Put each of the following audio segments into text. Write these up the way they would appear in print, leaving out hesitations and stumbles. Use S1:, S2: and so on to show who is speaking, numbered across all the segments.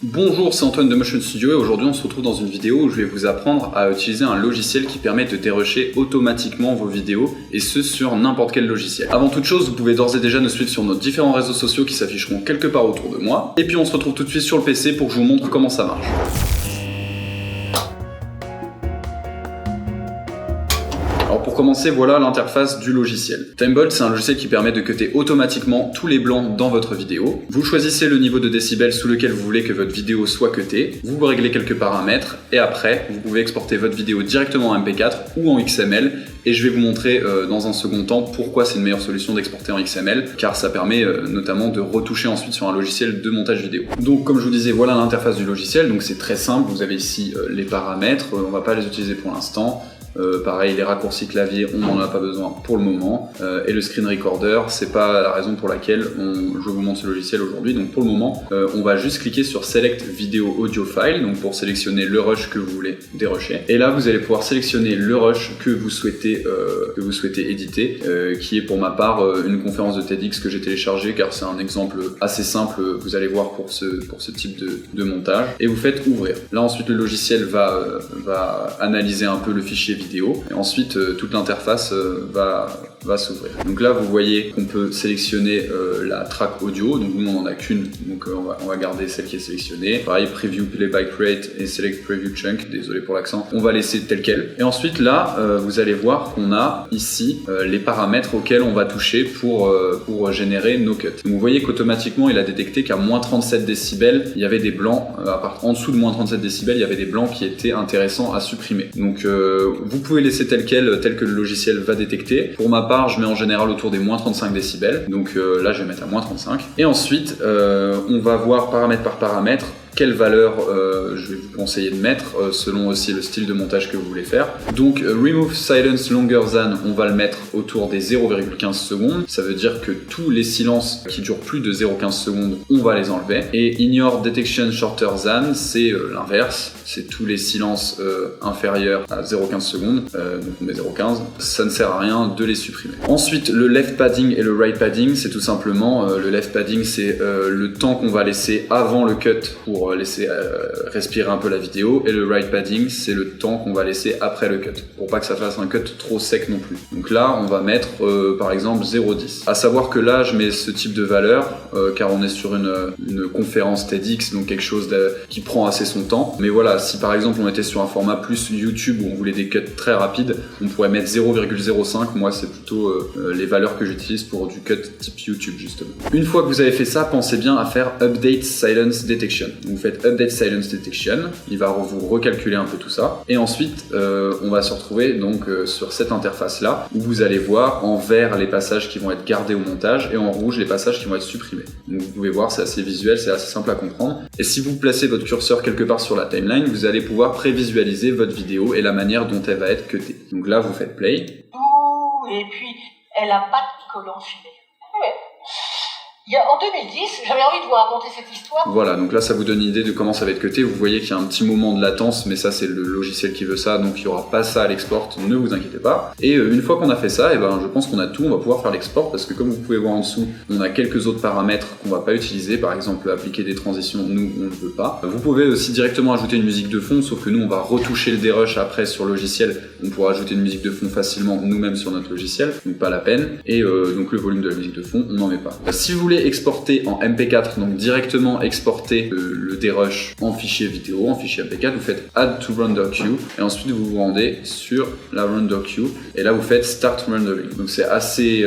S1: Bonjour, c'est Antoine de Motion Studio et aujourd'hui on se retrouve dans une vidéo où je vais vous apprendre à utiliser un logiciel qui permet de dérusher automatiquement vos vidéos et ce sur n'importe quel logiciel. Avant toute chose, vous pouvez d'ores et déjà nous suivre sur nos différents réseaux sociaux qui s'afficheront quelque part autour de moi. Et puis on se retrouve tout de suite sur le PC pour que je vous montre comment ça marche. Alors pour commencer, voilà l'interface du logiciel. Timebolt, c'est un logiciel qui permet de cutter automatiquement tous les blancs dans votre vidéo. Vous choisissez le niveau de décibels sous lequel vous voulez que votre vidéo soit cuttée, vous réglez quelques paramètres et après, vous pouvez exporter votre vidéo directement en MP4 ou en XML et je vais vous montrer dans un second temps pourquoi c'est une meilleure solution d'exporter en XML car ça permet notamment de retoucher ensuite sur un logiciel de montage vidéo. Donc comme je vous disais, voilà l'interface du logiciel, donc c'est très simple, vous avez ici les paramètres, on va pas les utiliser pour l'instant. Pareil, les raccourcis clavier, on n'en a pas besoin pour le moment. Et le screen recorder, c'est pas la raison pour laquelle je vous montre ce logiciel aujourd'hui. Donc pour le moment, on va juste cliquer sur Select Video Audio File, donc pour sélectionner le rush que vous voulez dérusher. Et là, vous allez pouvoir sélectionner le rush que vous souhaitez éditer, qui est pour ma part une conférence de TEDx que j'ai téléchargée, car c'est un exemple assez simple. Vous allez voir pour ce type de montage. Et vous faites ouvrir. Là ensuite, le logiciel va analyser un peu le fichier vidéo et ensuite toute l'interface va s'ouvrir. Donc là vous voyez qu'on peut sélectionner la track audio, donc nous on n'en a qu'une, donc on va garder celle qui est sélectionnée. Pareil, preview playback rate et select preview chunk, désolé pour l'accent, on va laisser tel quel. Et ensuite là vous allez voir qu'on a ici les paramètres auxquels on va toucher pour générer nos cuts. Donc vous voyez qu'automatiquement il a détecté qu'à moins 37 décibels il y avait des blancs, en dessous de moins 37 décibels il y avait des blancs qui étaient intéressants à supprimer. Donc vous pouvez laisser tel que le logiciel va détecter. Pour ma part, je mets en général autour des moins 35 décibels. Donc là, je vais mettre à moins 35. Et ensuite, on va voir paramètre par paramètre quelle valeur je vais vous conseiller de mettre selon aussi le style de montage que vous voulez faire. Donc Remove Silence Longer Than, on va le mettre autour des 0,15 secondes. Ça veut dire que tous les silences qui durent plus de 0,15 secondes, on va les enlever. Et Ignore Detection Shorter Than, c'est l'inverse. C'est tous les silences inférieurs à 0,15 secondes. Donc on met 0,15. Ça ne sert à rien de les supprimer. Ensuite, le left padding et le right padding, c'est tout simplement le left padding, c'est le temps qu'on va laisser avant le cut pour laisser respirer un peu la vidéo, et le right padding c'est le temps qu'on va laisser après le cut pour pas que ça fasse un cut trop sec non plus. Donc là on va mettre par exemple 0,10. À savoir que là je mets ce type de valeur car on est sur une conférence TEDx, donc quelque chose qui prend assez son temps. Mais voilà, si par exemple on était sur un format plus YouTube où on voulait des cuts très rapides, on pourrait mettre 0,05. Moi c'est plutôt les valeurs que j'utilise pour du cut type YouTube justement. Une fois que vous avez fait ça, pensez bien à faire Update Silence Detection. Vous faites Update Silence Detection, il va vous recalculer un peu tout ça. Et ensuite, on va se retrouver donc sur cette interface-là, où vous allez voir en vert les passages qui vont être gardés au montage et en rouge les passages qui vont être supprimés. Donc vous pouvez voir, c'est assez visuel, c'est assez simple à comprendre. Et si vous placez votre curseur quelque part sur la timeline, vous allez pouvoir prévisualiser votre vidéo et la manière dont elle va être cutée. Donc là, vous faites play.
S2: Et puis, elle a pas de collant filé. Ouais. En 2010, j'avais envie de vous raconter cette histoire.
S1: Voilà, donc là ça vous donne une idée de comment ça va être cuté. Vous voyez qu'il y a un petit moment de latence, mais ça c'est le logiciel qui veut ça, donc il n'y aura pas ça à l'export, ne vous inquiétez pas. Et une fois qu'on a fait ça, je pense qu'on a tout, on va pouvoir faire l'export, parce que comme vous pouvez voir en dessous, on a quelques autres paramètres qu'on va pas utiliser, par exemple appliquer des transitions, nous on ne veut pas. Vous pouvez aussi directement ajouter une musique de fond, sauf que nous on va retoucher le dérush après sur le logiciel, on pourra ajouter une musique de fond facilement nous-mêmes sur notre logiciel, donc pas la peine. Et donc le volume de la musique de fond, on n'en met pas. Si vous voulez exporter en MP4, donc directement exporter le dérush en fichier vidéo, en fichier MP4, vous faites Add to Render Queue et ensuite vous vous rendez sur la Render Queue et là vous faites Start Rendering. Donc c'est assez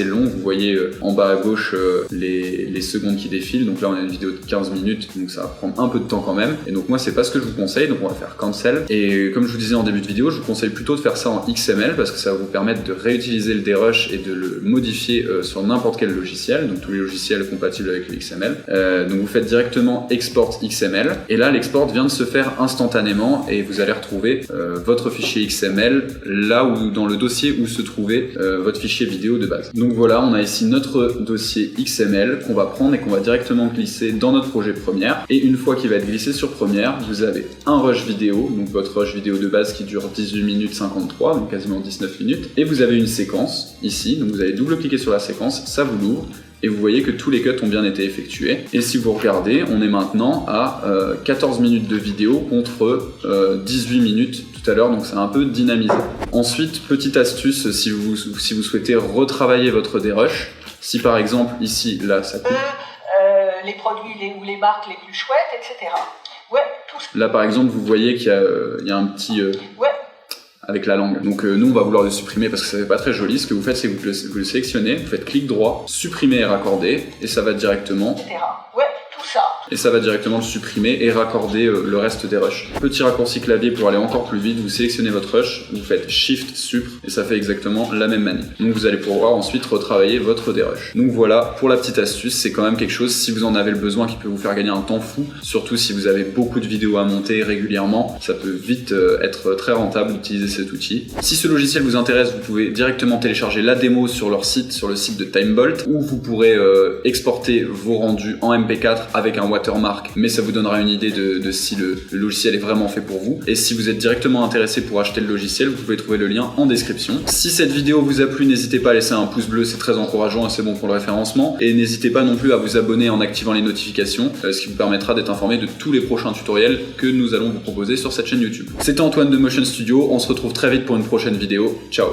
S1: long, vous voyez en bas à gauche les secondes qui défilent, donc là on a une vidéo de 15 minutes, donc ça va prendre un peu de temps quand même, et donc moi c'est pas ce que je vous conseille, donc on va faire Cancel. Et comme je vous disais en début de vidéo, je vous conseille plutôt de faire ça en XML parce que ça va vous permettre de réutiliser le dérush et de le modifier sur n'importe quel logiciel, donc tous les logiciels compatible avec le XML. Donc vous faites directement Export XML et là l'export vient de se faire instantanément et vous allez retrouver votre fichier XML là où dans le dossier où se trouvait votre fichier vidéo de base. Donc voilà, on a ici notre dossier XML qu'on va prendre et qu'on va directement glisser dans notre projet Premiere, et une fois qu'il va être glissé sur Premiere, vous avez un rush vidéo, donc votre rush vidéo de base qui dure 18 minutes 53, donc quasiment 19 minutes, et vous avez une séquence ici, donc vous allez double-cliquer sur la séquence, ça vous l'ouvre. et vous voyez que tous les cuts ont bien été effectués. Et si vous regardez, on est maintenant à 14 minutes de vidéo contre 18 minutes tout à l'heure, donc c'est un peu dynamisé. Ensuite, petite astuce, si vous souhaitez retravailler votre dérush, si par exemple ici, là, ça coupe.
S2: Les produits ou les marques les plus chouettes, etc. Ouais, tout ça.
S1: Là par exemple, vous voyez qu'il y a un petit...
S2: Ouais.
S1: Avec la langue. Donc nous on va vouloir le supprimer parce que ça fait pas très joli. Ce que vous faites, c'est que vous le sélectionnez, vous faites clic droit, supprimer et raccorder, et ça va directement...
S2: Etc. Ouais, tout ça.
S1: Et ça va directement le supprimer et raccorder le reste des rushs. Petit raccourci clavier pour aller encore plus vite, vous sélectionnez votre rush, vous faites Shift Supr et ça fait exactement la même manip. Donc vous allez pouvoir ensuite retravailler votre dérush. Donc voilà pour la petite astuce, c'est quand même quelque chose, si vous en avez le besoin, qui peut vous faire gagner un temps fou, surtout si vous avez beaucoup de vidéos à monter régulièrement, ça peut vite être très rentable d'utiliser cet outil. Si ce logiciel vous intéresse, vous pouvez directement télécharger la démo sur leur site, sur le site de Timebolt, où vous pourrez exporter vos rendus en MP4 avec un watermark, mais ça vous donnera une idée de si le logiciel est vraiment fait pour vous. Et si vous êtes directement intéressé pour acheter le logiciel, vous pouvez trouver le lien en description. Si cette vidéo vous a plu, n'hésitez pas à laisser un pouce bleu, c'est très encourageant et c'est bon pour le référencement. Et n'hésitez pas non plus à vous abonner en activant les notifications, ce qui vous permettra d'être informé de tous les prochains tutoriels que nous allons vous proposer sur cette chaîne YouTube. C'était Antoine de Motion Studio, on se retrouve très vite pour une prochaine vidéo. Ciao!